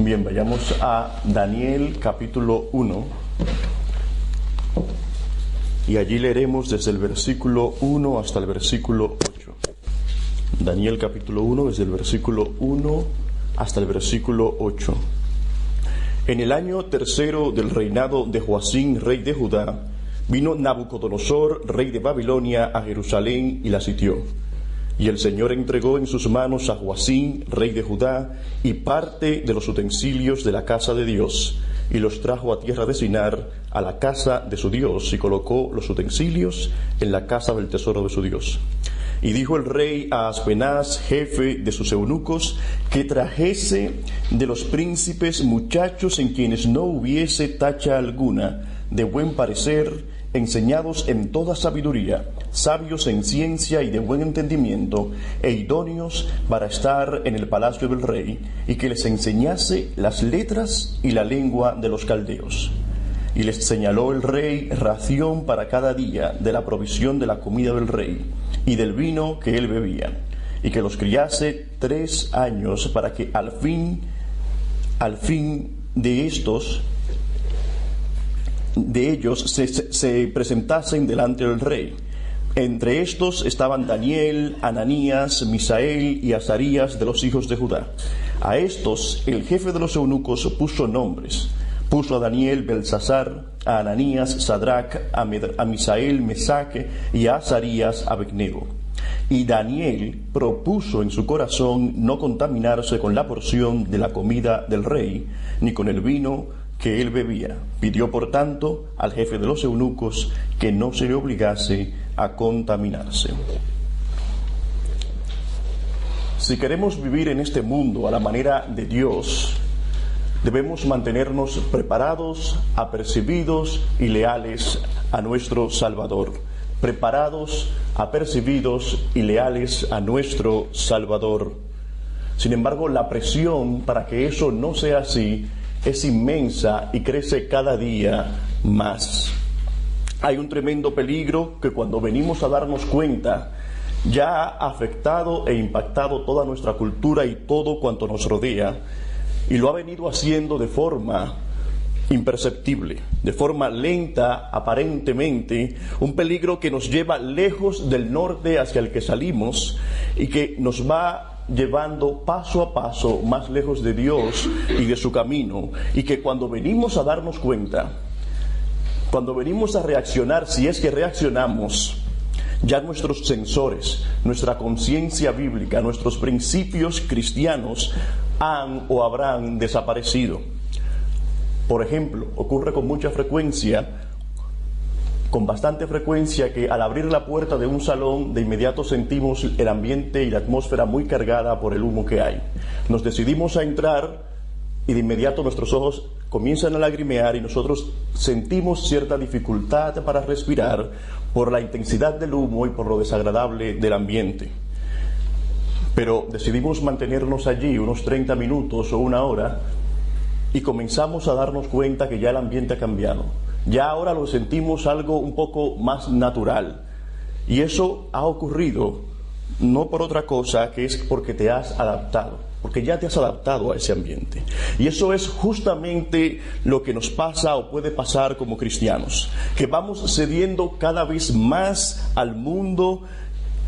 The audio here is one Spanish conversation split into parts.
Bien, vayamos a Daniel capítulo 1 y allí leeremos desde el versículo 1 hasta el versículo 8. Daniel capítulo 1 desde el versículo 1 hasta el versículo 8. En el año tercero del reinado de Joacim, rey de Judá, vino Nabucodonosor, rey de Babilonia, a Jerusalén y la sitió. Y el Señor entregó en sus manos a Joacim, rey de Judá, y parte de los utensilios de la casa de Dios, y los trajo a tierra de Sinar, a la casa de su Dios, y colocó los utensilios en la casa del tesoro de su Dios. Y dijo el rey a Aspenaz, jefe de sus eunucos, que trajese de los príncipes muchachos en quienes no hubiese tacha alguna, de buen parecer, enseñados en toda sabiduría, sabios en ciencia y de buen entendimiento, e idóneos para estar en el palacio del rey, y que les enseñase las letras y la lengua de los caldeos. Y les señaló el rey ración para cada día de la provisión de la comida del rey, y del vino que él bebía, y que los criase 3 años, para que al fin de ellos se presentasen delante del rey. Entre estos estaban Daniel, Ananías, Misael y Azarías de los hijos de Judá. A estos el jefe de los eunucos puso nombres. Puso a Daniel Belsasar, a Ananías Sadrac, a Misael Mesaque y a Azarías Abednego. Y Daniel propuso en su corazón no contaminarse con la porción de la comida del rey, ni con el vino que él bebía. Pidió por tanto al jefe de los eunucos que no se le obligase a contaminarse. Si queremos vivir en este mundo a la manera de Dios, debemos mantenernos preparados, apercibidos y leales a nuestro Salvador. Preparados, apercibidos y leales a nuestro Salvador. Sin embargo, la presión para que eso no sea así es inmensa y crece cada día más. Hay un tremendo peligro que cuando venimos a darnos cuenta ya ha afectado e impactado toda nuestra cultura y todo cuanto nos rodea, y lo ha venido haciendo de forma imperceptible, de forma lenta aparentemente, un peligro que nos lleva lejos del norte hacia el que salimos y que nos va llevando paso a paso más lejos de Dios y de su camino, y que cuando venimos a darnos cuenta, cuando venimos a reaccionar, si es que reaccionamos, ya nuestros sensores, nuestra conciencia bíblica, nuestros principios cristianos han o habrán desaparecido. Por ejemplo, ocurre con mucha frecuencia, con bastante frecuencia, que al abrir la puerta de un salón de inmediato sentimos el ambiente y la atmósfera muy cargada por el humo que hay. Nos decidimos a entrar y de inmediato nuestros ojos comienzan a lagrimear y nosotros sentimos cierta dificultad para respirar por la intensidad del humo y por lo desagradable del ambiente. Pero decidimos mantenernos allí unos 30 minutos o 1 hora y comenzamos a darnos cuenta que ya el ambiente ha cambiado. Ya ahora lo sentimos algo un poco más natural. Y eso ha ocurrido no por otra cosa, que es porque te has adaptado, porque ya te has adaptado a ese ambiente. Y eso es justamente lo que nos pasa o puede pasar como cristianos, que vamos cediendo cada vez más al mundo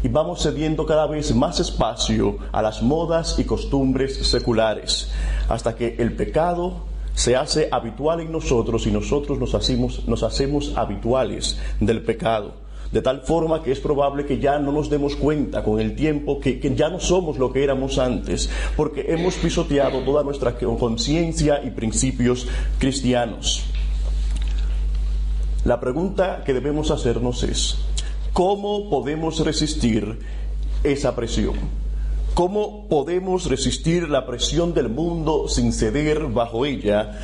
y vamos cediendo cada vez más espacio a las modas y costumbres seculares, hasta que el pecado se hace habitual en nosotros y nosotros nos hacemos habituales del pecado, de tal forma que es probable que ya no nos demos cuenta con el tiempo que ya no somos lo que éramos antes, porque hemos pisoteado toda nuestra conciencia y principios cristianos. La pregunta que debemos hacernos es: ¿cómo podemos resistir esa presión? ¿Cómo podemos resistir la presión del mundo sin ceder bajo ella?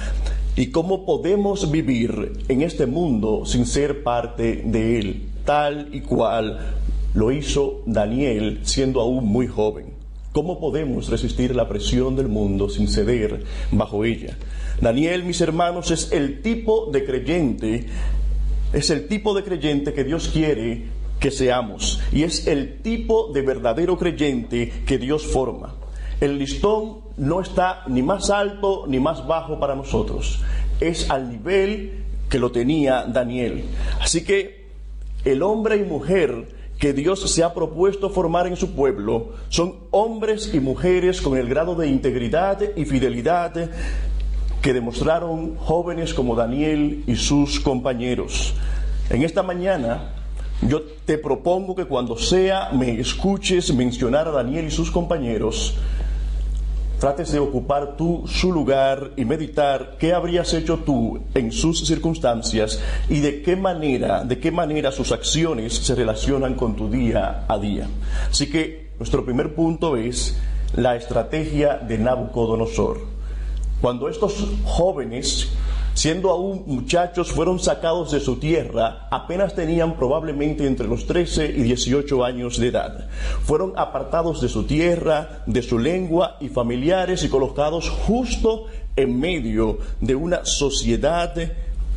¿Y cómo podemos vivir en este mundo sin ser parte de él, tal y cual lo hizo Daniel siendo aún muy joven? ¿Cómo podemos resistir la presión del mundo sin ceder bajo ella? Daniel, mis hermanos, es el tipo de creyente que Dios quiere que seamos, y es el tipo de verdadero creyente que Dios forma. El listón no está ni más alto ni más bajo para nosotros. Es al nivel que lo tenía Daniel. Así que el hombre y mujer que Dios se ha propuesto formar en su pueblo son hombres y mujeres con el grado de integridad y fidelidad que demostraron jóvenes como Daniel y sus compañeros. En esta mañana yo te propongo que cuando sea me escuches mencionar a Daniel y sus compañeros, trates de ocupar tú su lugar y meditar qué habrías hecho tú en sus circunstancias y de qué manera sus acciones se relacionan con tu día a día. Así que nuestro primer punto es la estrategia de Nabucodonosor. Cuando estos jóvenes, siendo aún muchachos, fueron sacados de su tierra, apenas tenían probablemente entre los 13 y 18 años de edad. Fueron apartados de su tierra, de su lengua y familiares y colocados justo en medio de una sociedad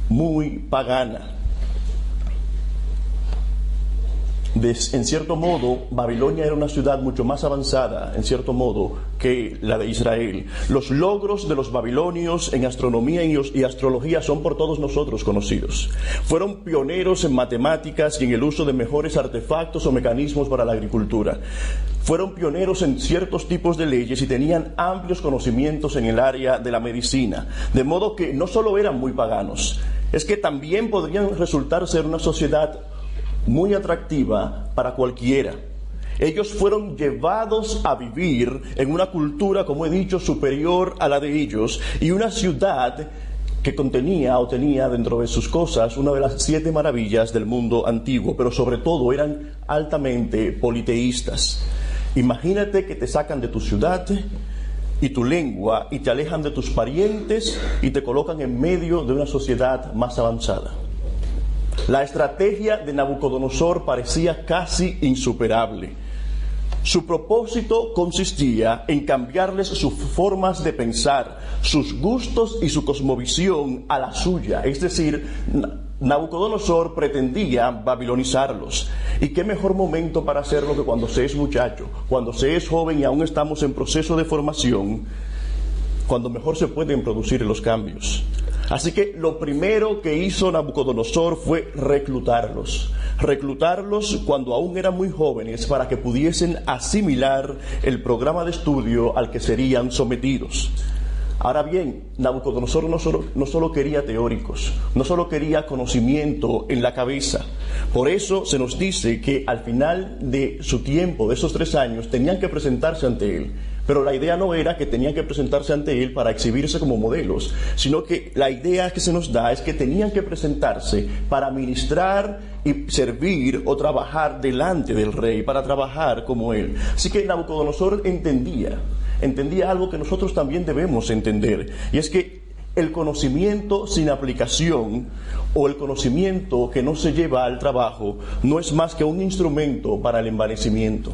muy pagana. En cierto modo, Babilonia era una ciudad mucho más avanzada, en cierto modo, que la de Israel. Los logros de los babilonios en astronomía y astrología son por todos nosotros conocidos. Fueron pioneros en matemáticas y en el uso de mejores artefactos o mecanismos para la agricultura. Fueron pioneros en ciertos tipos de leyes y tenían amplios conocimientos en el área de la medicina. De modo que no solo eran muy paganos, es que también podrían resultar ser una sociedad muy atractiva para cualquiera. Ellos fueron llevados a vivir en una cultura, como he dicho, superior a la de ellos, y una ciudad que contenía o tenía dentro de sus cosas una de las 7 maravillas del mundo antiguo, pero sobre todo eran altamente politeístas. Imagínate que te sacan de tu ciudad y tu lengua y te alejan de tus parientes y te colocan en medio de una sociedad más avanzada. La estrategia de Nabucodonosor parecía casi insuperable. Su propósito consistía en cambiarles sus formas de pensar, sus gustos y su cosmovisión a la suya. Es decir, Nabucodonosor pretendía babilonizarlos. ¿Y qué mejor momento para hacerlo que cuando se es muchacho, cuando se es joven y aún estamos en proceso de formación, cuando mejor se pueden producir los cambios? Así que lo primero que hizo Nabucodonosor fue reclutarlos cuando aún eran muy jóvenes para que pudiesen asimilar el programa de estudio al que serían sometidos. Ahora bien, Nabucodonosor no solo quería teóricos, no solo quería conocimiento en la cabeza. Por eso se nos dice que al final de su tiempo, de esos 3 años, tenían que presentarse ante él. Pero la idea no era que tenían que presentarse ante él para exhibirse como modelos, sino que la idea que se nos da es que tenían que presentarse para ministrar y servir o trabajar delante del rey, para trabajar como él. Así que Nabucodonosor entendía algo que nosotros también debemos entender, y es que el conocimiento sin aplicación o el conocimiento que no se lleva al trabajo no es más que un instrumento para el envanecimiento.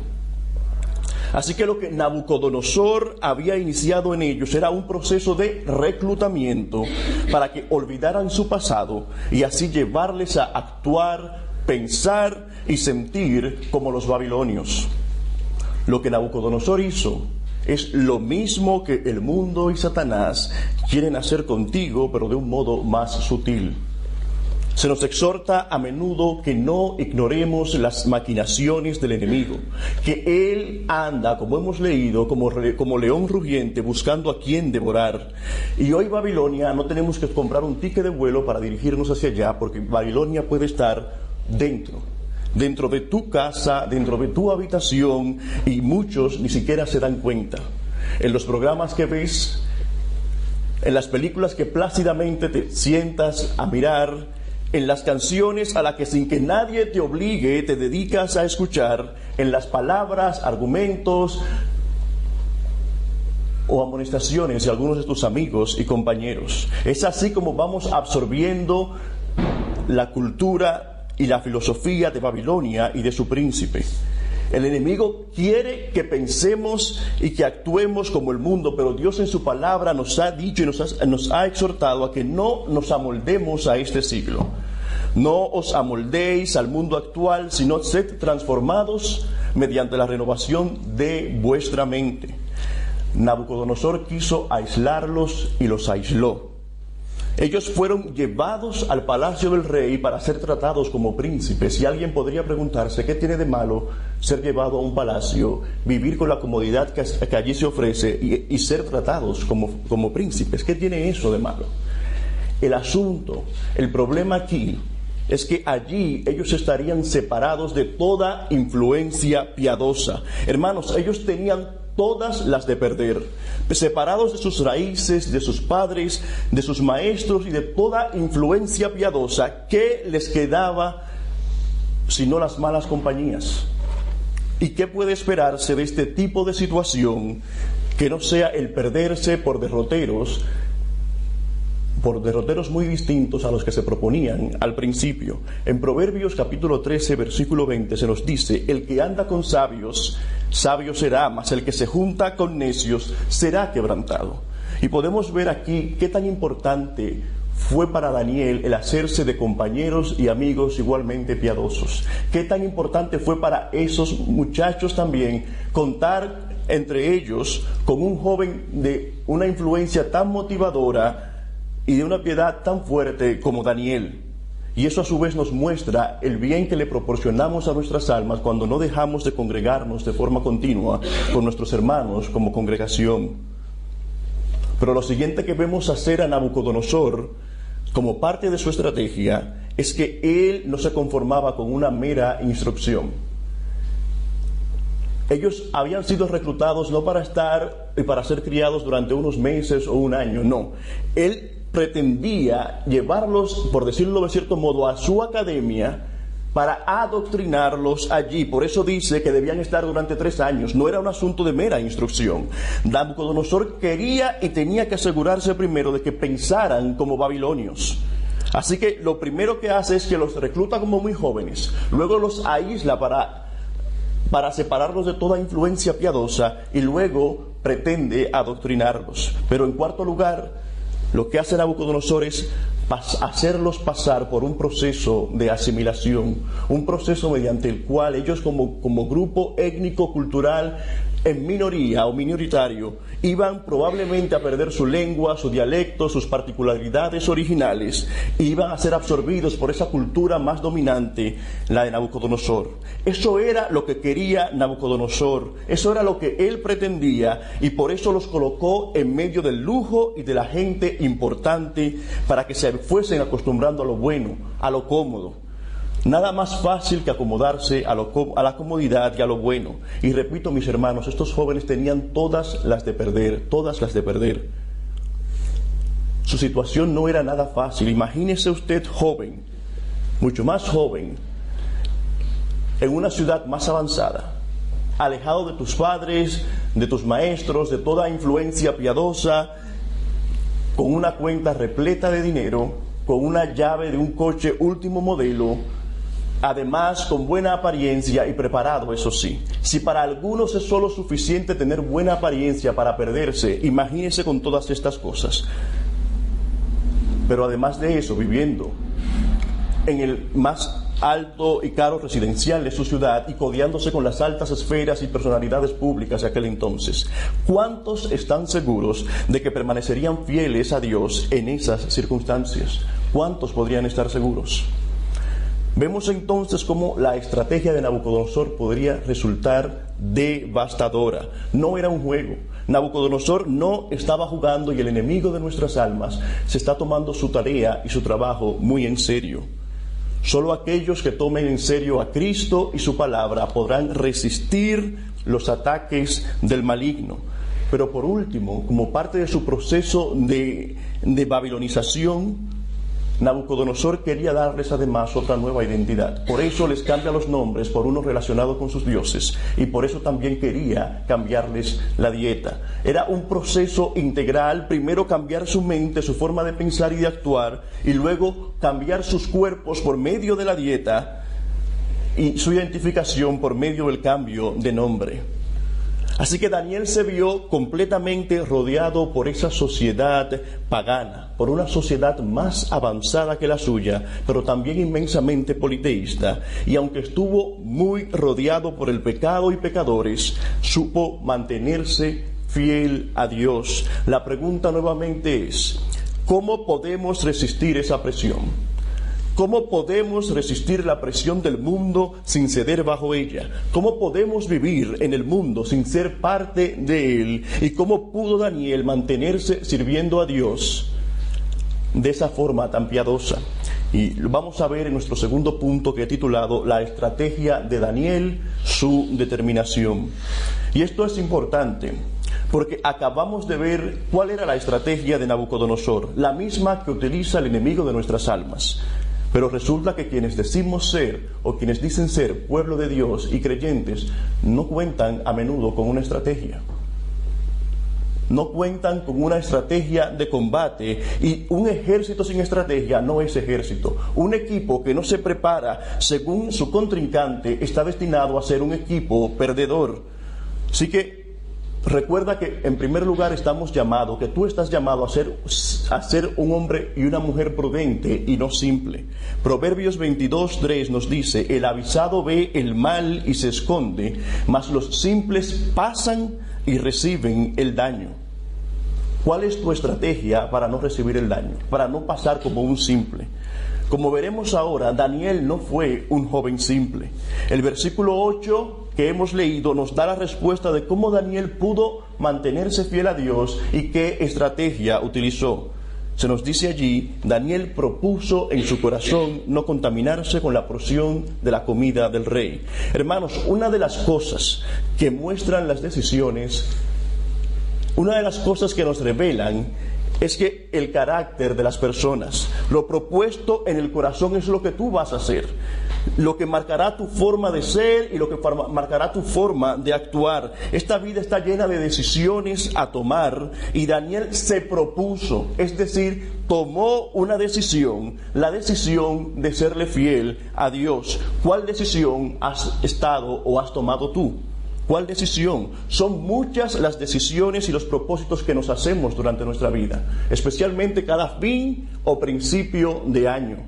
Así que lo que Nabucodonosor había iniciado en ellos era un proceso de reclutamiento para que olvidaran su pasado y así llevarles a actuar, pensar y sentir como los babilonios. Lo que Nabucodonosor hizo es lo mismo que el mundo y Satanás quieren hacer contigo, pero de un modo más sutil. Se nos exhorta a menudo que no ignoremos las maquinaciones del enemigo, que él anda, como hemos leído, como león rugiente buscando a quien devorar. Y hoy Babilonia no tenemos que comprar un ticket de vuelo para dirigirnos hacia allá, porque Babilonia puede estar dentro de tu casa, dentro de tu habitación, y muchos ni siquiera se dan cuenta. En los programas que ves, en las películas que plácidamente te sientas a mirar, en las canciones a las que sin que nadie te obligue te dedicas a escuchar, en las palabras, argumentos o amonestaciones de algunos de tus amigos y compañeros. Es así como vamos absorbiendo la cultura y la filosofía de Babilonia y de su príncipe. El enemigo quiere que pensemos y que actuemos como el mundo, pero Dios en su palabra nos ha dicho y nos ha exhortado a que no nos amoldemos a este siglo. No os amoldéis al mundo actual, sino sed transformados mediante la renovación de vuestra mente. Nabucodonosor quiso aislarlos y los aisló. Ellos fueron llevados al palacio del rey para ser tratados como príncipes. Y alguien podría preguntarse, ¿qué tiene de malo ser llevado a un palacio, vivir con la comodidad que allí se ofrece y ser tratados como príncipes? ¿Qué tiene eso de malo? El asunto, el problema aquí es que allí ellos estarían separados de toda influencia piadosa. Hermanos, ellos tenían todas las de perder, separados de sus raíces, de sus padres, de sus maestros y de toda influencia piadosa. ¿Qué les quedaba sino las malas compañías? ¿Y qué puede esperarse de este tipo de situación que no sea el perderse por derroteros muy distintos a los que se proponían al principio? En Proverbios capítulo 13, versículo 20 se nos dice: el que anda con sabios, sabio será, mas el que se junta con necios será quebrantado. Y podemos ver aquí qué tan importante fue para Daniel el hacerse de compañeros y amigos igualmente piadosos. Qué tan importante fue para esos muchachos también contar entre ellos con un joven de una influencia tan motivadora y de una piedad tan fuerte como Daniel. Y eso a su vez nos muestra el bien que le proporcionamos a nuestras almas cuando no dejamos de congregarnos de forma continua con nuestros hermanos como congregación. Pero lo siguiente que vemos hacer a Nabucodonosor como parte de su estrategia es que él no se conformaba con una mera instrucción. Ellos habían sido reclutados no para estar y para ser criados durante unos meses o un año, no. Él pretendía llevarlos, por decirlo de cierto modo, a su academia para adoctrinarlos allí. Por eso dice que debían estar durante 3 años. No era un asunto de mera instrucción. Nabucodonosor quería y tenía que asegurarse primero de que pensaran como babilonios. Así que lo primero que hace es que los recluta como muy jóvenes, luego los aísla para separarlos de toda influencia piadosa y luego pretende adoctrinarlos. Pero en cuarto lugar, lo que hace Nabucodonosor es hacerlos pasar por un proceso de asimilación, un proceso mediante el cual ellos como grupo étnico-cultural en minoría o minoritario iban probablemente a perder su lengua, su dialecto, sus particularidades originales, e iban a ser absorbidos por esa cultura más dominante, la de Nabucodonosor. Eso era lo que quería Nabucodonosor, eso era lo que él pretendía, y por eso los colocó en medio del lujo y de la gente importante, para que se fuesen acostumbrando a lo bueno, a lo cómodo. Nada más fácil que acomodarse a la comodidad y a lo bueno. Y repito, mis hermanos, estos jóvenes tenían todas las de perder, todas las de perder. Su situación no era nada fácil. Imagínese usted joven, mucho más joven, en una ciudad más avanzada, alejado de tus padres, de tus maestros, de toda influencia piadosa, con una cuenta repleta de dinero, con una llave de un coche último modelo, además con buena apariencia y preparado, eso sí. Si para algunos es solo suficiente tener buena apariencia para perderse, imagínese con todas estas cosas. Pero además de eso, viviendo en el más alto y caro residencial de su ciudad y codeándose con las altas esferas y personalidades públicas de aquel entonces, ¿cuántos están seguros de que permanecerían fieles a Dios en esas circunstancias? ¿Cuántos podrían estar seguros? Vemos entonces cómo la estrategia de Nabucodonosor podría resultar devastadora. No era un juego. Nabucodonosor no estaba jugando y el enemigo de nuestras almas se está tomando su tarea y su trabajo muy en serio. Solo aquellos que tomen en serio a Cristo y su palabra podrán resistir los ataques del maligno. Pero por último, como parte de su proceso de babilonización, Nabucodonosor quería darles además otra nueva identidad. Por eso les cambia los nombres por uno relacionado con sus dioses, y por eso también quería cambiarles la dieta. Era un proceso integral: primero cambiar su mente, su forma de pensar y de actuar, y luego cambiar sus cuerpos por medio de la dieta y su identificación por medio del cambio de nombre. Así que Daniel se vio completamente rodeado por esa sociedad pagana, por una sociedad más avanzada que la suya, pero también inmensamente politeísta. Y aunque estuvo muy rodeado por el pecado y pecadores, supo mantenerse fiel a Dios. La pregunta nuevamente es, ¿cómo podemos resistir esa presión? ¿Cómo podemos resistir la presión del mundo sin ceder bajo ella? ¿Cómo podemos vivir en el mundo sin ser parte de él? ¿Y cómo pudo Daniel mantenerse sirviendo a Dios de esa forma tan piadosa? Y lo vamos a ver en nuestro segundo punto, que he titulado La estrategia de Daniel, su determinación. Y esto es importante, porque acabamos de ver cuál era la estrategia de Nabucodonosor, la misma que utiliza el enemigo de nuestras almas. Pero resulta que quienes decimos ser, o quienes dicen ser pueblo de Dios y creyentes, no cuentan a menudo con una estrategia. No cuentan con una estrategia de combate, y un ejército sin estrategia no es ejército. Un equipo que no se prepara según su contrincante está destinado a ser un equipo perdedor. Así que recuerda que en primer lugar estamos llamados, que tú estás llamado a ser un hombre y una mujer prudente y no simple. Proverbios 22:3 nos dice: el avisado ve el mal y se esconde, mas los simples pasan y reciben el daño. ¿Cuál es tu estrategia para no recibir el daño? Para no pasar como un simple. Como veremos ahora, Daniel no fue un joven simple. El versículo 8 que hemos leído nos da la respuesta de cómo Daniel pudo mantenerse fiel a Dios y qué estrategia utilizó. Se nos dice allí: Daniel propuso en su corazón no contaminarse con la porción de la comida del rey. Hermanos, una de las cosas que muestran las decisiones, una de las cosas que nos revelan, es que el carácter de las personas, lo propuesto en el corazón, es lo que tú vas a hacer, lo que marcará tu forma de ser y lo que marcará tu forma de actuar. Esta vida está llena de decisiones a tomar, y Daniel se propuso, es decir, tomó una decisión, la decisión de serle fiel a Dios. ¿Cuál decisión has estado o has tomado tú? ¿Cuál decisión? Son muchas las decisiones y los propósitos que nos hacemos durante nuestra vida, especialmente cada fin o principio de año.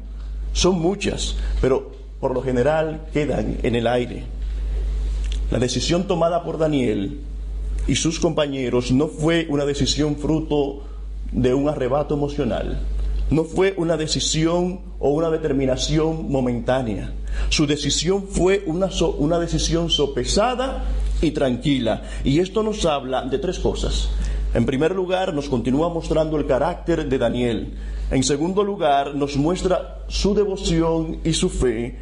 Son muchas, pero por lo general quedan en el aire. La decisión tomada por Daniel y sus compañeros no fue una decisión fruto de un arrebato emocional. No fue una decisión o una determinación momentánea. Su decisión fue una decisión sopesada y tranquila. Y esto nos habla de tres cosas. En primer lugar, nos continúa mostrando el carácter de Daniel. En segundo lugar, nos muestra su devoción y su fe,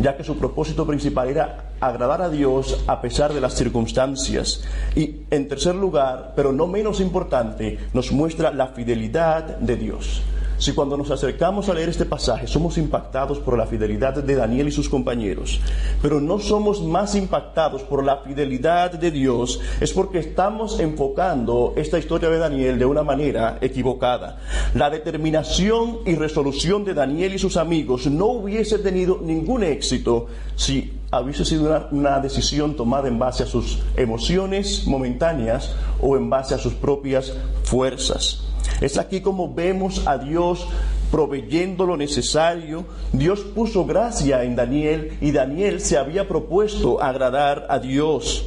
ya que su propósito principal era agradar a Dios a pesar de las circunstancias. Y en tercer lugar, pero no menos importante, nos muestra la fidelidad de Dios. Si cuando nos acercamos a leer este pasaje somos impactados por la fidelidad de Daniel y sus compañeros, pero no somos más impactados por la fidelidad de Dios, es porque estamos enfocando esta historia de Daniel de una manera equivocada. La determinación y resolución de Daniel y sus amigos no hubiese tenido ningún éxito si hubiese sido una decisión tomada en base a sus emociones momentáneas o en base a sus propias fuerzas. Es aquí como vemos a Dios proveyendo lo necesario. Dios puso gracia en Daniel, y Daniel se había propuesto agradar a Dios.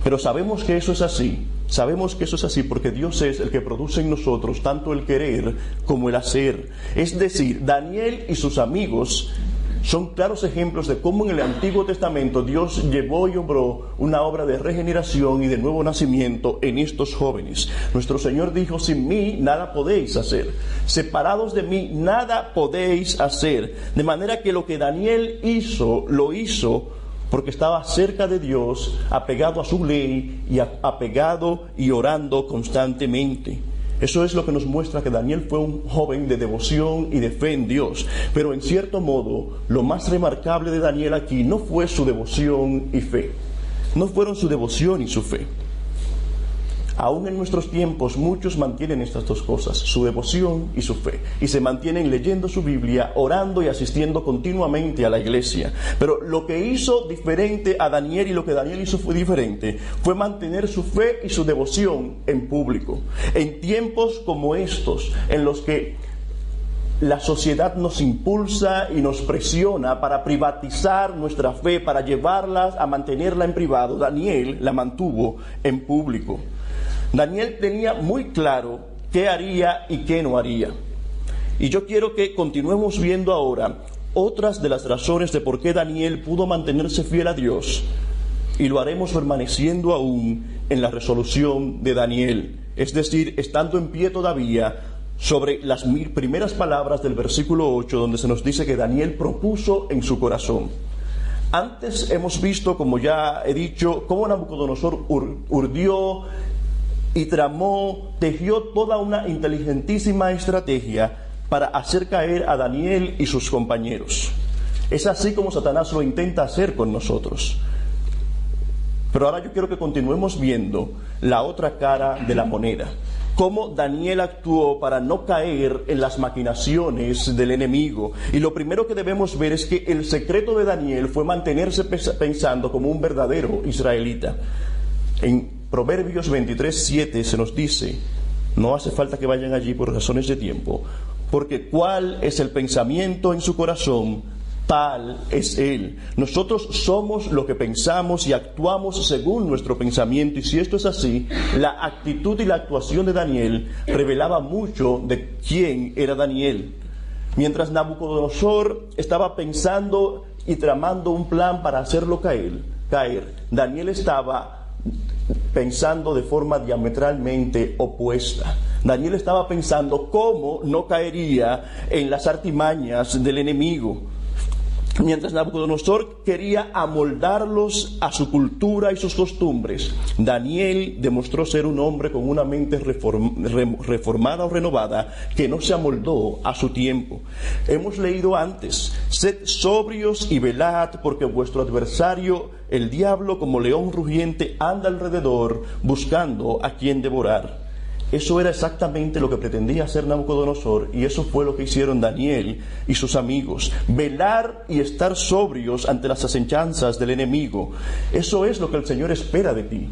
Pero sabemos que eso es así. Sabemos que eso es así porque Dios es el que produce en nosotros tanto el querer como el hacer. Es decir, Daniel y sus amigos son claros ejemplos de cómo en el Antiguo Testamento Dios llevó y obró una obra de regeneración y de nuevo nacimiento en estos jóvenes. Nuestro Señor dijo: sin mí nada podéis hacer, separados de mí nada podéis hacer. De manera que lo que Daniel hizo, lo hizo porque estaba cerca de Dios, apegado a su ley y apegado y orando constantemente. Eso es lo que nos muestra que Daniel fue un joven de devoción y de fe en Dios. Pero en cierto modo, lo más remarcable de Daniel aquí no fue su devoción y fe. No fueron su devoción y su fe. Aún en nuestros tiempos muchos mantienen estas dos cosas, su devoción y su fe, y se mantienen leyendo su Biblia, orando y asistiendo continuamente a la iglesia. Pero lo que hizo diferente a Daniel, y lo que Daniel hizo fue diferente, fue mantener su fe y su devoción en público. En tiempos como estos, en los que la sociedad nos impulsa y nos presiona para privatizar nuestra fe, para llevarla a mantenerla en privado. Daniel la mantuvo en público. Daniel tenía muy claro qué haría y qué no haría. Y yo quiero que continuemos viendo ahora otras de las razones de por qué Daniel pudo mantenerse fiel a Dios, y lo haremos permaneciendo aún en la resolución de Daniel, es decir, estando en pie todavía sobre las primeras palabras del versículo 8, donde se nos dice que Daniel propuso en su corazón. Antes hemos visto, como ya he dicho, cómo Nabucodonosor urdió y tramó, tejió toda una inteligentísima estrategia para hacer caer a Daniel y sus compañeros. Es así como Satanás lo intenta hacer con nosotros. Pero ahora yo quiero que continuemos viendo la otra cara de la moneda. Cómo Daniel actuó para no caer en las maquinaciones del enemigo. Y lo primero que debemos ver es que el secreto de Daniel fue mantenerse pensando como un verdadero israelita. En Proverbios 23:7 se nos dice, no hace falta que vayan allí por razones de tiempo, porque cuál es el pensamiento en su corazón, tal es él. Nosotros somos lo que pensamos y actuamos según nuestro pensamiento, y si esto es así, la actitud y la actuación de Daniel revelaba mucho de quién era Daniel. Mientras Nabucodonosor estaba pensando y tramando un plan para hacerlo caer, Daniel estaba pensando de forma diametralmente opuesta. Daniel estaba pensando cómo no caería en las artimañas del enemigo. Mientras Nabucodonosor quería amoldarlos a su cultura y sus costumbres, Daniel demostró ser un hombre con una mente reformada o renovada, que no se amoldó a su tiempo. Hemos leído antes, sed sobrios y velad, porque vuestro adversario, el diablo, como león rugiente, anda alrededor buscando a quien devorar. Eso era exactamente lo que pretendía hacer Nabucodonosor, y eso fue lo que hicieron Daniel y sus amigos. Velar y estar sobrios ante las acechanzas del enemigo. Eso es lo que el Señor espera de ti.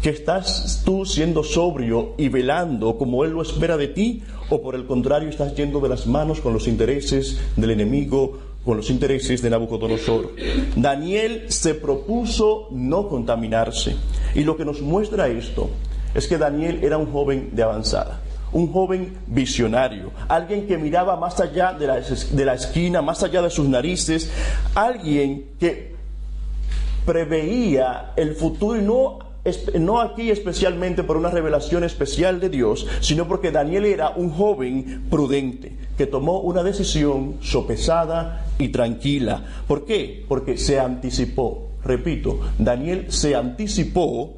¿Que estás tú siendo sobrio y velando como Él lo espera de ti? ¿O por el contrario estás yendo de las manos con los intereses del enemigo, con los intereses de Nabucodonosor? Daniel se propuso no contaminarse. Y lo que nos muestra esto es que Daniel era un joven de avanzada, un joven visionario, alguien que miraba más allá de la esquina, más allá de sus narices, alguien que preveía el futuro, y no aquí especialmente por una revelación especial de Dios, sino porque Daniel era un joven prudente, que tomó una decisión sopesada y tranquila. ¿Por qué? Porque se anticipó. Repito, Daniel se anticipó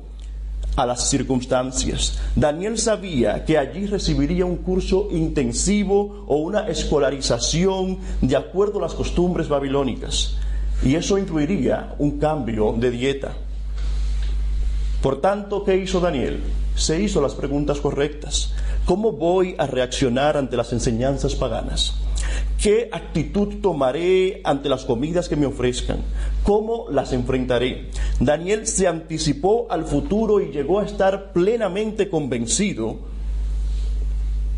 a las circunstancias. Daniel sabía que allí recibiría un curso intensivo o una escolarización de acuerdo a las costumbres babilónicas, y eso incluiría un cambio de dieta. Por tanto, ¿qué hizo Daniel? Se hizo las preguntas correctas. ¿Cómo voy a reaccionar ante las enseñanzas paganas? ¿Qué actitud tomaré ante las comidas que me ofrezcan? ¿Cómo las enfrentaré? Daniel se anticipó al futuro y llegó a estar plenamente convencido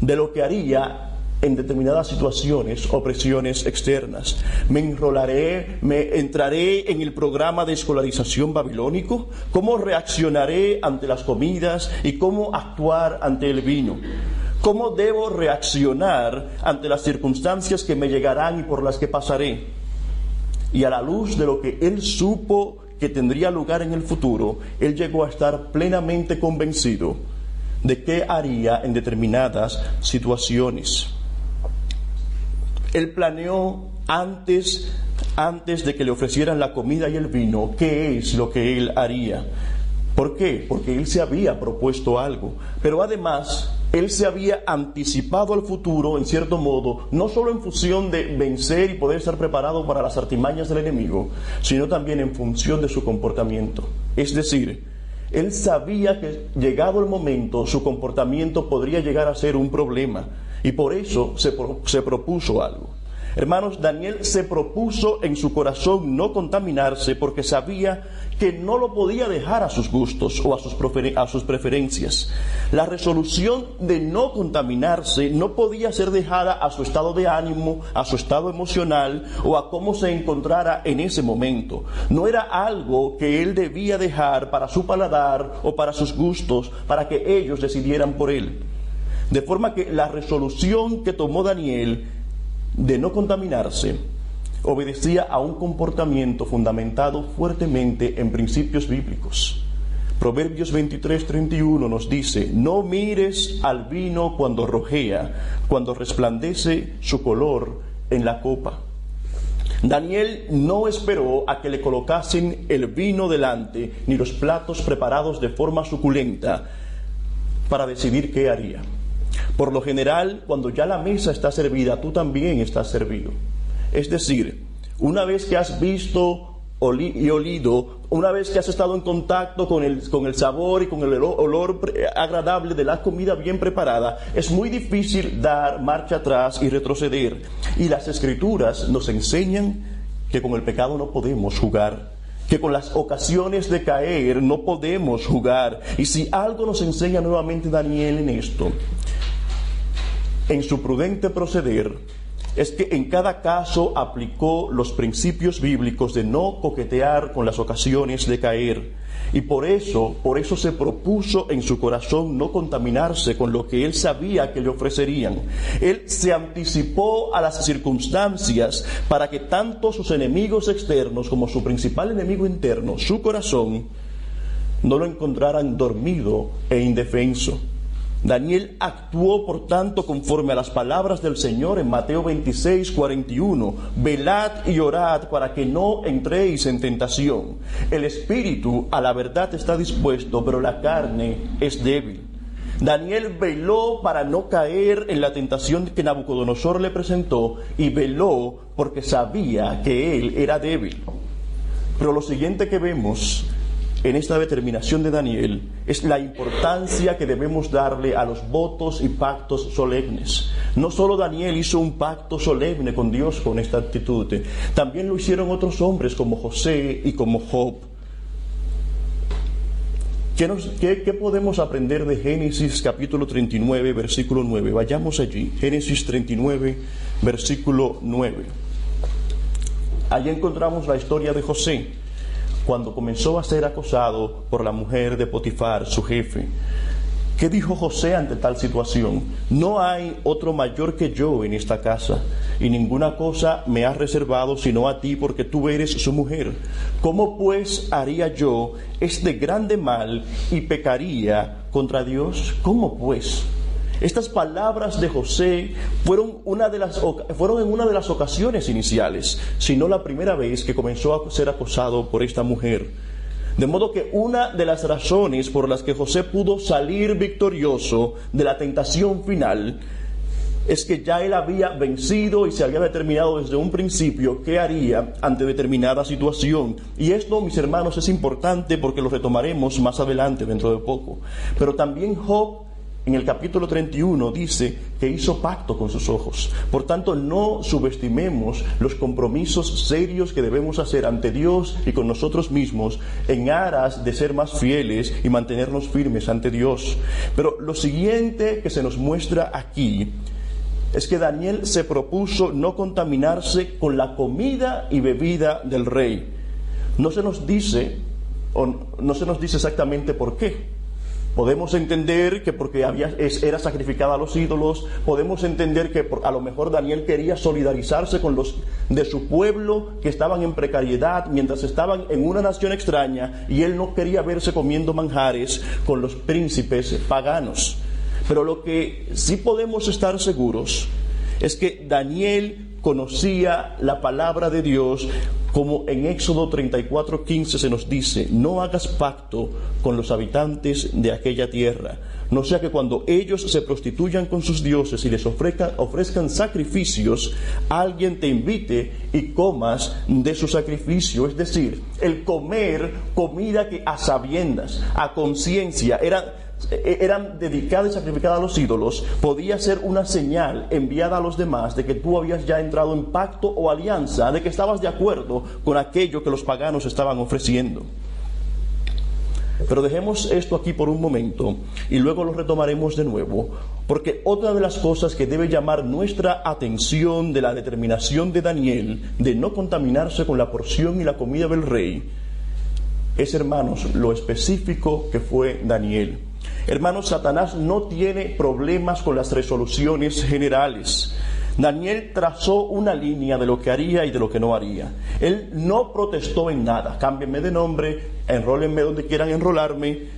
de lo que haría en determinadas situaciones o presiones externas. ¿Me enrolaré? ¿Me entraré en el programa de escolarización babilónico? ¿Cómo reaccionaré ante las comidas y cómo actuar ante el vino? ¿Cómo debo reaccionar ante las circunstancias que me llegarán y por las que pasaré? Y a la luz de lo que él supo que tendría lugar en el futuro, él llegó a estar plenamente convencido de qué haría en determinadas situaciones. Él planeó antes de que le ofrecieran la comida y el vino, qué es lo que él haría. ¿Por qué? Porque él se había propuesto algo, pero además él se había anticipado al futuro, en cierto modo, no solo en función de vencer y poder estar preparado para las artimañas del enemigo, sino también en función de su comportamiento. Es decir, él sabía que llegado el momento, su comportamiento podría llegar a ser un problema, y por eso se propuso algo. Hermanos, Daniel se propuso en su corazón no contaminarse porque sabía que no lo podía dejar a sus gustos o a sus preferencias. La resolución de no contaminarse no podía ser dejada a su estado de ánimo, a su estado emocional o a cómo se encontrara en ese momento. No era algo que él debía dejar para su paladar o para sus gustos, para que ellos decidieran por él. De forma que la resolución que tomó Daniel de no contaminarse obedecía a un comportamiento fundamentado fuertemente en principios bíblicos. Proverbios 23:31 nos dice: no mires al vino cuando rojea, cuando resplandece su color en la copa. Daniel no esperó a que le colocasen el vino delante, ni los platos preparados de forma suculenta, para decidir qué haría. Por lo general, cuando ya la mesa está servida, tú también estás servido. Es decir, una vez que has visto y olido, una vez que has estado en contacto con el sabor y con el olor agradable de la comida bien preparada, es muy difícil dar marcha atrás y retroceder. Y las Escrituras nos enseñan que con el pecado no podemos jugar, que con las ocasiones de caer no podemos jugar. Y si algo nos enseña nuevamente Daniel en esto, en su prudente proceder, es que en cada caso aplicó los principios bíblicos de no coquetear con las ocasiones de caer. Y por eso se propuso en su corazón no contaminarse con lo que él sabía que le ofrecerían. Él se anticipó a las circunstancias para que tanto sus enemigos externos como su principal enemigo interno, su corazón, no lo encontraran dormido e indefenso. Daniel actuó, por tanto, conforme a las palabras del Señor en Mateo 26:41. Velad y orad para que no entréis en tentación. El espíritu a la verdad está dispuesto, pero la carne es débil. Daniel veló para no caer en la tentación que Nabucodonosor le presentó, y veló porque sabía que él era débil. Pero lo siguiente que vemos en esta determinación de Daniel es la importancia que debemos darle a los votos y pactos solemnes. No solo Daniel hizo un pacto solemne con Dios con esta actitud, también lo hicieron otros hombres como José y como Job. ¿Qué podemos aprender de Génesis capítulo 39, versículo 9? Vayamos allí, Génesis 39, versículo 9. Allí encontramos la historia de José, cuando comenzó a ser acosado por la mujer de Potifar, su jefe. ¿Qué dijo José ante tal situación? No hay otro mayor que yo en esta casa, y ninguna cosa me has reservado sino a ti, porque tú eres su mujer. ¿Cómo pues haría yo este grande mal y pecaría contra Dios? ¿Cómo pues? Estas palabras de José fueron en una de las ocasiones iniciales, sino la primera vez que comenzó a ser acosado por esta mujer. De modo que una de las razones por las que José pudo salir victorioso de la tentación final es que ya él había vencido y se había determinado desde un principio qué haría ante determinada situación. Y esto, mis hermanos, es importante porque lo retomaremos más adelante, dentro de poco. Pero también Job, en el capítulo 31, dice que hizo pacto con sus ojos. Por tanto, no subestimemos los compromisos serios que debemos hacer ante Dios y con nosotros mismos en aras de ser más fieles y mantenernos firmes ante Dios. Pero lo siguiente que se nos muestra aquí es que Daniel se propuso no contaminarse con la comida y bebida del rey. No se nos dice exactamente por qué. Podemos entender que porque era sacrificada a los ídolos. Podemos entender que a lo mejor Daniel quería solidarizarse con los de su pueblo que estaban en precariedad mientras estaban en una nación extraña, y él no quería verse comiendo manjares con los príncipes paganos. Pero lo que sí podemos estar seguros es que Daniel conocía la palabra de Dios, como en Éxodo 34:15 se nos dice: no hagas pacto con los habitantes de aquella tierra, no sea que cuando ellos se prostituyan con sus dioses y les ofrezcan sacrificios, alguien te invite y comas de su sacrificio. Es decir, el comer comida que a sabiendas, a conciencia, era eran dedicadas y sacrificadas a los ídolos, podía ser una señal enviada a los demás de que tú habías ya entrado en pacto o alianza, de que estabas de acuerdo con aquello que los paganos estaban ofreciendo. Pero dejemos esto aquí por un momento y luego lo retomaremos de nuevo, porque otra de las cosas que debe llamar nuestra atención de la determinación de Daniel de no contaminarse con la porción y la comida del rey es, hermanos, lo específico que fue Daniel. Hermanos, Satanás no tiene problemas con las resoluciones generales. Daniel trazó una línea de lo que haría y de lo que no haría. Él no protestó en nada. Cámbienme de nombre, enrólenme donde quieran enrolarme.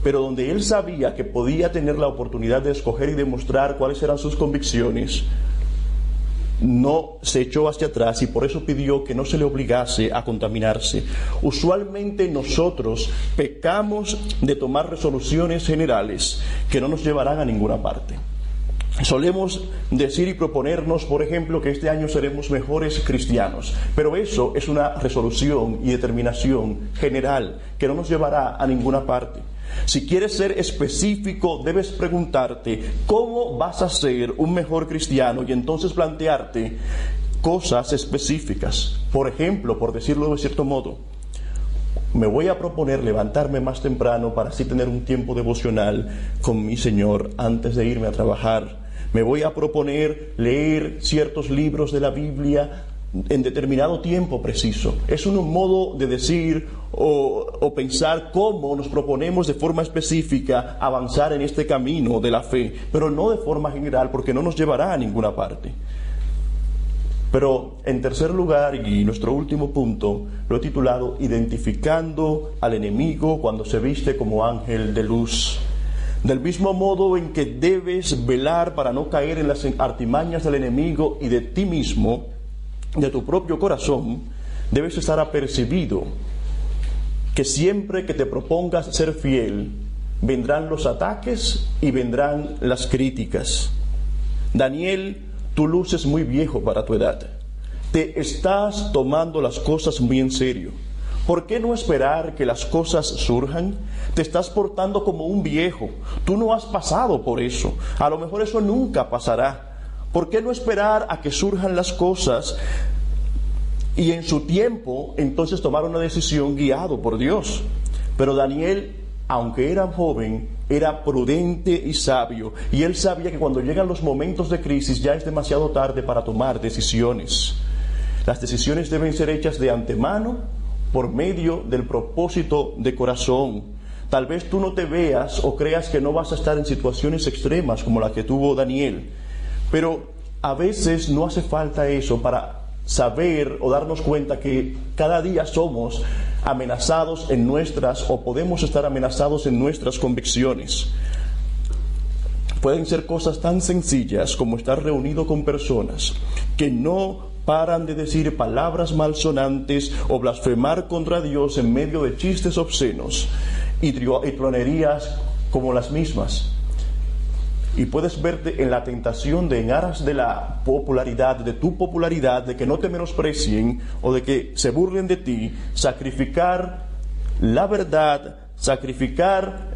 Pero donde él sabía que podía tener la oportunidad de escoger y demostrar cuáles eran sus convicciones, no se echó hacia atrás y por eso pidió que no se le obligase a contaminarse. Usualmente nosotros pecamos de tomar resoluciones generales que no nos llevarán a ninguna parte. Solemos decir y proponernos, por ejemplo, que este año seremos mejores cristianos, pero eso es una resolución y determinación general que no nos llevará a ninguna parte. Si quieres ser específico, debes preguntarte cómo vas a ser un mejor cristiano y entonces plantearte cosas específicas. Por ejemplo, por decirlo de cierto modo, me voy a proponer levantarme más temprano para así tener un tiempo devocional con mi Señor antes de irme a trabajar. Me voy a proponer leer ciertos libros de la Biblia en determinado tiempo preciso. Es un modo de decir o pensar cómo nos proponemos de forma específica avanzar en este camino de la fe, pero no de forma general, porque no nos llevará a ninguna parte. Pero en tercer lugar, y nuestro último punto, lo he titulado Identificando al enemigo cuando se viste como ángel de luz. Del mismo modo en que debes velar para no caer en las artimañas del enemigo y de ti mismo, de tu propio corazón, debes estar apercibido que siempre que te propongas ser fiel, vendrán los ataques y vendrán las críticas. Daniel, tú luces muy viejo para tu edad. Te estás tomando las cosas muy en serio. ¿Por qué no esperar que las cosas surjan? Te estás portando como un viejo. Tú no has pasado por eso. A lo mejor eso nunca pasará. ¿Por qué no esperar a que surjan las cosas y en su tiempo entonces tomar una decisión guiado por Dios? Pero Daniel, aunque era joven, era prudente y sabio, y él sabía que cuando llegan los momentos de crisis ya es demasiado tarde para tomar decisiones. Las decisiones deben ser hechas de antemano por medio del propósito de corazón. Tal vez tú no te veas o creas que no vas a estar en situaciones extremas como la que tuvo Daniel, pero a veces no hace falta eso para saber o darnos cuenta que cada día somos amenazados en nuestras, o podemos estar amenazados en nuestras convicciones. Pueden ser cosas tan sencillas como estar reunido con personas que no paran de decir palabras malsonantes o blasfemar contra Dios en medio de chistes obscenos y tronerías como las mismas. Y puedes verte en la tentación de, en aras de la popularidad, de tu popularidad, de que no te menosprecien o de que se burlen de ti, sacrificar la verdad, sacrificar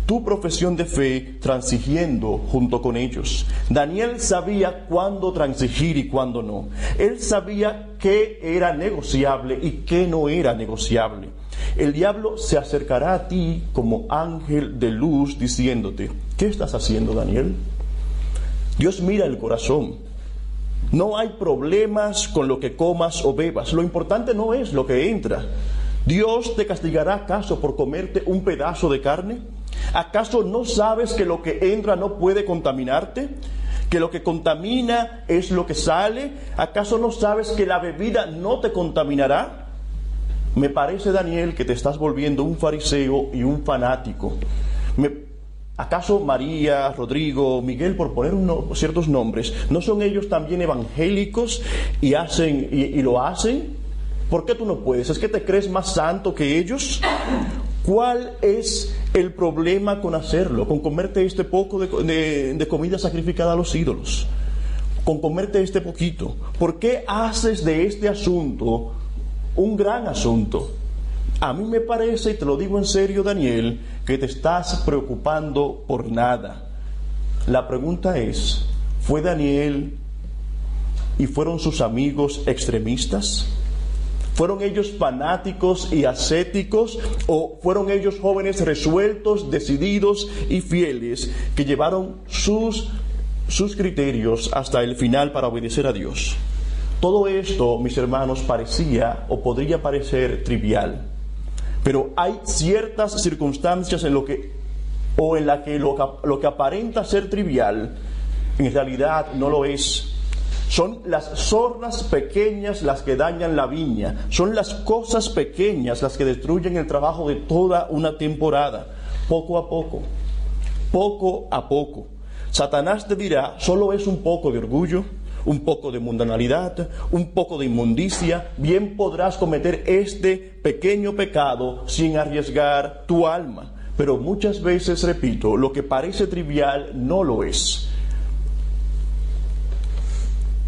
tu profesión de fe transigiendo junto con ellos. Daniel sabía cuándo transigir y cuándo no. Él sabía qué era negociable y qué no era negociable. El diablo se acercará a ti como ángel de luz diciéndote: ¿qué estás haciendo, Daniel? Dios mira el corazón. No hay problemas con lo que comas o bebas. Lo importante no es lo que entra. ¿Dios te castigará acaso por comerte un pedazo de carne? ¿Acaso no sabes que lo que entra no puede contaminarte? ¿Que lo que contamina es lo que sale? ¿Acaso no sabes que la bebida no te contaminará? Me parece, Daniel, que te estás volviendo un fariseo y un fanático. ¿Acaso María, Rodrigo, Miguel, por poner ciertos nombres, no son ellos también evangélicos y lo hacen? ¿Por qué tú no puedes? ¿Es que te crees más santo que ellos? ¿Cuál es el problema con hacerlo? Con comerte este poco de comida sacrificada a los ídolos. Con comerte este poquito. ¿Por qué haces de este asunto un gran asunto? A mí me parece, y te lo digo en serio, Daniel, que te estás preocupando por nada. La pregunta es, ¿fue Daniel y fueron sus amigos extremistas? ¿Fueron ellos fanáticos y ascéticos o fueron ellos jóvenes resueltos, decididos y fieles que llevaron sus criterios hasta el final para obedecer a Dios? Todo esto, mis hermanos, parecía o podría parecer trivial, pero hay ciertas circunstancias en la que lo que aparenta ser trivial en realidad no lo es. Son las zorras pequeñas las que dañan la viña, son las cosas pequeñas las que destruyen el trabajo de toda una temporada, poco a poco, poco a poco. Satanás te dirá, solo es un poco de orgullo, un poco de mundanalidad, un poco de inmundicia, bien podrás cometer este pequeño pecado sin arriesgar tu alma. Pero muchas veces, repito, lo que parece trivial no lo es.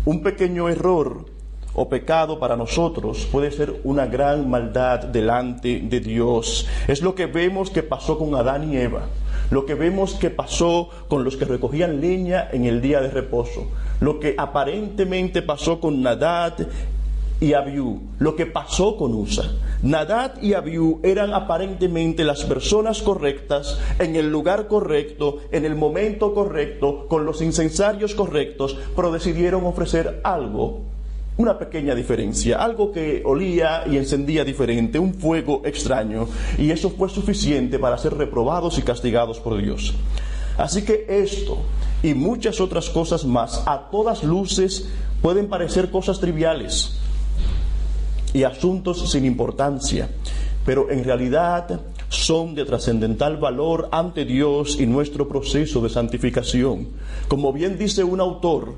Un pequeño error o pecado para nosotros puede ser una gran maldad delante de Dios. Es lo que vemos que pasó con Adán y Eva, lo que vemos que pasó con los que recogían leña en el día de reposo, lo que aparentemente pasó con Nadab y Abiú, lo que pasó con Usa. Nadab y Abiú eran aparentemente las personas correctas, en el lugar correcto, en el momento correcto, con los incensarios correctos, pero decidieron ofrecer algo, una pequeña diferencia, algo que olía y encendía diferente, un fuego extraño, y eso fue suficiente para ser reprobados y castigados por Dios. Así que esto y muchas otras cosas más, a todas luces, pueden parecer cosas triviales y asuntos sin importancia, pero en realidad son de trascendental valor ante Dios y nuestro proceso de santificación. Como bien dice un autor,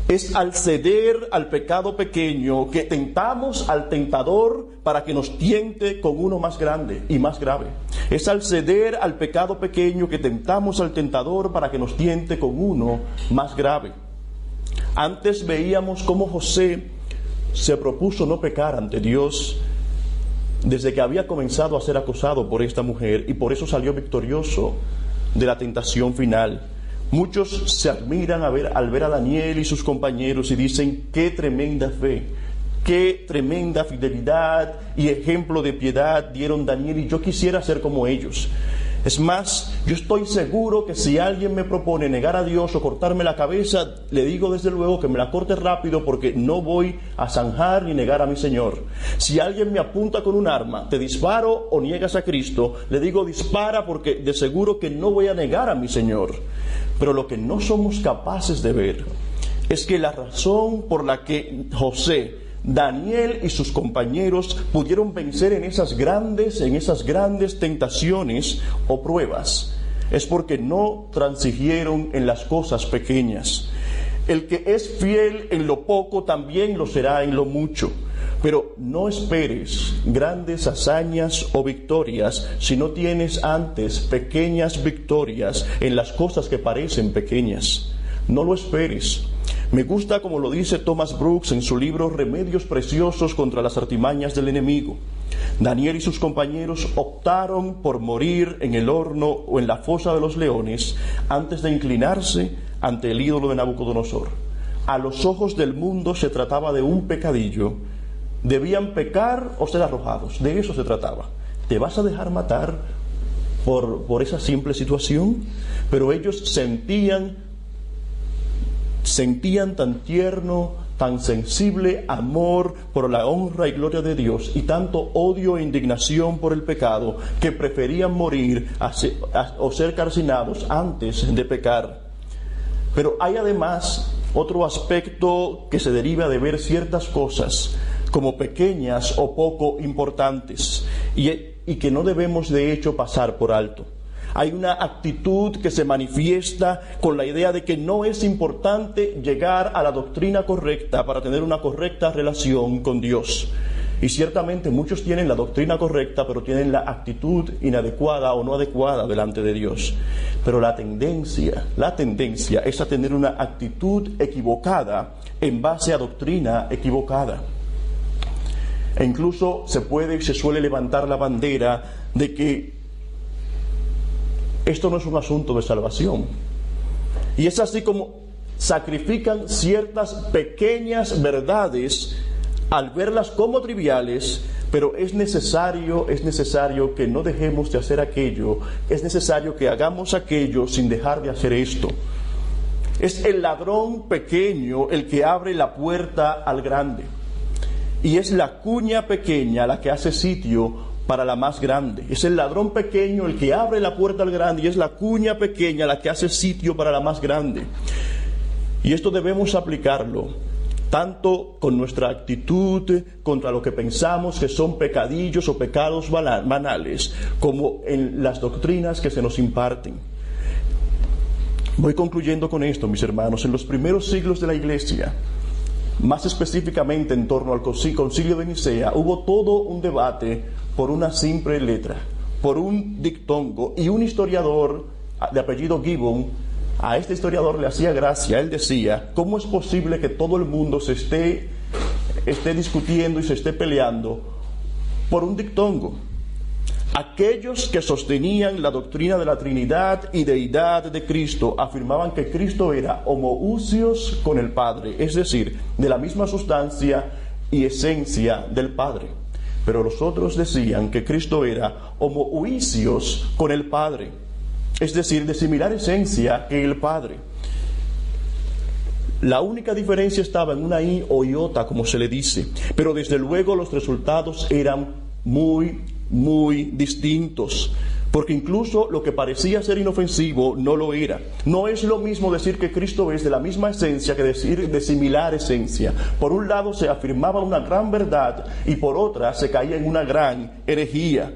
es al ceder al pecado pequeño que tentamos al tentador para que nos tiente con uno más grande y más grave. Es al ceder al pecado pequeño que tentamos al tentador para que nos tiente con uno más grave. Antes veíamos cómo José se propuso no pecar ante Dios desde que había comenzado a ser acosado por esta mujer, y por eso salió victorioso de la tentación final. Muchos se admiran al ver a Daniel y sus compañeros y dicen: qué tremenda fe, qué tremenda fidelidad y ejemplo de piedad dieron Daniel, y yo quisiera ser como ellos. Es más, yo estoy seguro que si alguien me propone negar a Dios o cortarme la cabeza, le digo desde luego que me la corte rápido, porque no voy a zanjar ni negar a mi Señor. Si alguien me apunta con un arma, te disparo o niegas a Cristo, le digo dispara, porque de seguro que no voy a negar a mi Señor. Pero lo que no somos capaces de ver es que la razón por la que José, Daniel y sus compañeros pudieron vencer en esas grandes tentaciones o pruebas es porque no transigieron en las cosas pequeñas. El que es fiel en lo poco también lo será en lo mucho. Pero no esperes grandes hazañas o victorias si no tienes antes pequeñas victorias en las cosas que parecen pequeñas. No lo esperes. Me gusta como lo dice Thomas Brooks en su libro Remedios Preciosos contra las artimañas del enemigo. Daniel y sus compañeros optaron por morir en el horno o en la fosa de los leones antes de inclinarse ante el ídolo de Nabucodonosor. A los ojos del mundo se trataba de un pecadillo. Debían pecar o ser arrojados. De eso se trataba. ¿Te vas a dejar matar por esa simple situación? Pero ellos sentían tan tierno, tan sensible amor por la honra y gloria de Dios, y tanto odio e indignación por el pecado, que preferían morir o ser calcinados antes de pecar. Pero hay además otro aspecto que se deriva de ver ciertas cosas como pequeñas o poco importantes, y que no debemos de hecho pasar por alto. Hay una actitud que se manifiesta con la idea de que no es importante llegar a la doctrina correcta para tener una correcta relación con Dios. Y ciertamente muchos tienen la doctrina correcta, pero tienen la actitud inadecuada o no adecuada delante de Dios. Pero la tendencia es a tener una actitud equivocada en base a doctrina equivocada. E incluso se suele levantar la bandera de que esto no es un asunto de salvación. Y es así como sacrifican ciertas pequeñas verdades al verlas como triviales, pero es necesario que no dejemos de hacer aquello, es necesario que hagamos aquello sin dejar de hacer esto. Es el ladrón pequeño el que abre la puerta al grande, y es la cuña pequeña la que hace sitio para la más grande. Es el ladrón pequeño el que abre la puerta al grande, y es la cuña pequeña la que hace sitio para la más grande. Y esto debemos aplicarlo tanto con nuestra actitud contra lo que pensamos que son pecadillos o pecados banales, como en las doctrinas que se nos imparten. Voy concluyendo con esto, mis hermanos. En los primeros siglos de la Iglesia, más específicamente en torno al Concilio de Nicea, hubo todo un debate por una simple letra, por un dictongo, y un historiador de apellido Gibbon, a este historiador le hacía gracia. Él decía: ¿cómo es posible que todo el mundo se esté discutiendo y se esté peleando por un dictongo? Aquellos que sostenían la doctrina de la Trinidad y deidad de Cristo afirmaban que Cristo era homoousios con el Padre, es decir, de la misma sustancia y esencia del Padre. Pero los otros decían que Cristo era homoousios con el Padre, es decir, de similar esencia que el Padre. La única diferencia estaba en una i o iota, como se le dice, pero desde luego los resultados eran muy distintos, porque incluso lo que parecía ser inofensivo no lo era. No es lo mismo decir que Cristo es de la misma esencia que decir de similar esencia. Por un lado se afirmaba una gran verdad y por otra se caía en una gran herejía.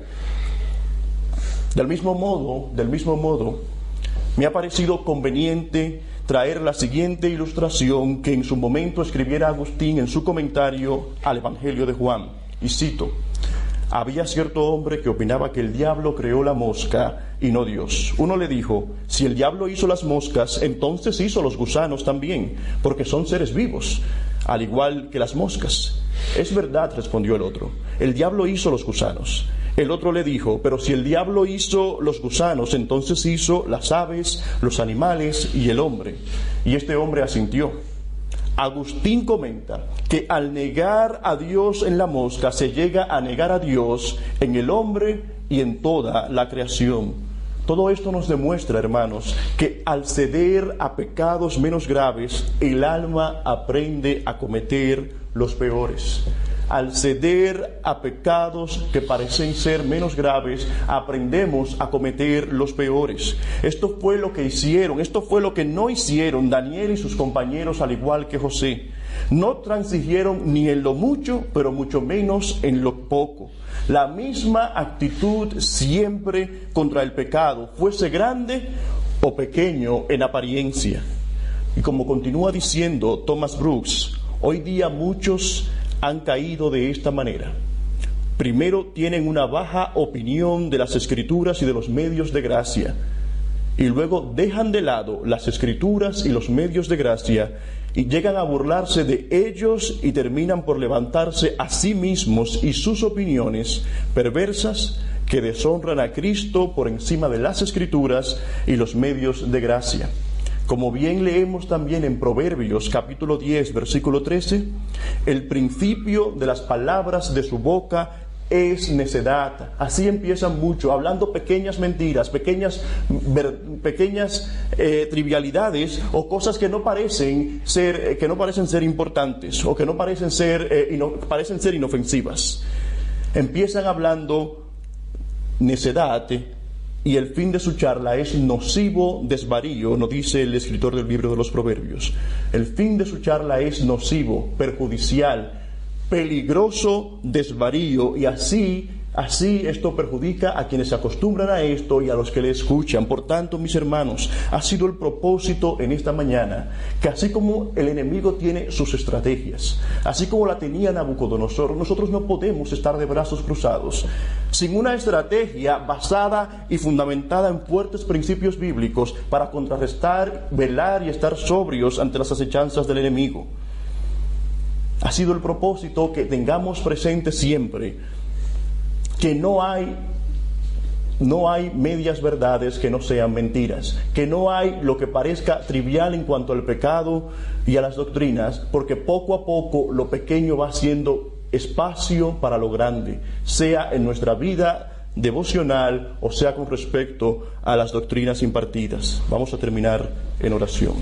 Del mismo modo, me ha parecido conveniente traer la siguiente ilustración que en su momento escribiera Agustín en su comentario al Evangelio de Juan. Y cito: había cierto hombre que opinaba que el diablo creó la mosca y no Dios. Uno le dijo: si el diablo hizo las moscas, entonces hizo los gusanos también, porque son seres vivos, al igual que las moscas. Es verdad, respondió el otro, el diablo hizo los gusanos. El otro le dijo: pero si el diablo hizo los gusanos, entonces hizo las aves, los animales y el hombre. Y este hombre asintió. Agustín comenta que al negar a Dios en la mosca se llega a negar a Dios en el hombre y en toda la creación. Todo esto nos demuestra, hermanos, que al ceder a pecados menos graves, el alma aprende a cometer los peores. Al ceder a pecados que parecen ser menos graves, aprendemos a cometer los peores. Esto fue lo que hicieron, esto fue lo que no hicieron Daniel y sus compañeros, al igual que José. No transigieron ni en lo mucho, pero mucho menos en lo poco. La misma actitud siempre contra el pecado, fuese grande o pequeño en apariencia. Y como continúa diciendo Thomas Brooks, hoy día muchos han caído de esta manera. Primero tienen una baja opinión de las Escrituras y de los medios de gracia, y luego dejan de lado las Escrituras y los medios de gracia y llegan a burlarse de ellos y terminan por levantarse a sí mismos y sus opiniones perversas que deshonran a Cristo por encima de las Escrituras y los medios de gracia. Como bien leemos también en Proverbios capítulo 10, versículo 13, el principio de las palabras de su boca es necedad. Así empiezan mucho, hablando pequeñas mentiras, pequeñas trivialidades o cosas que no parecen ser importantes o que no parecen ser inofensivas. Empiezan hablando necedad, y el fin de su charla es nocivo desvarío, nos dice el escritor del libro de los Proverbios. El fin de su charla es nocivo, perjudicial, peligroso desvarío, y así esto perjudica a quienes se acostumbran a esto y a los que le escuchan. Por tanto, mis hermanos, ha sido el propósito en esta mañana que así como el enemigo tiene sus estrategias, así como la tenía Nabucodonosor, nosotros no podemos estar de brazos cruzados. Sin una estrategia basada y fundamentada en fuertes principios bíblicos para contrarrestar, velar y estar sobrios ante las acechanzas del enemigo. Ha sido el propósito que tengamos presente siempre que no hay medias verdades que no sean mentiras, que no hay lo que parezca trivial en cuanto al pecado y a las doctrinas, porque poco a poco lo pequeño va haciendo espacio para lo grande, sea en nuestra vida devocional o sea con respecto a las doctrinas impartidas. Vamos a terminar en oración.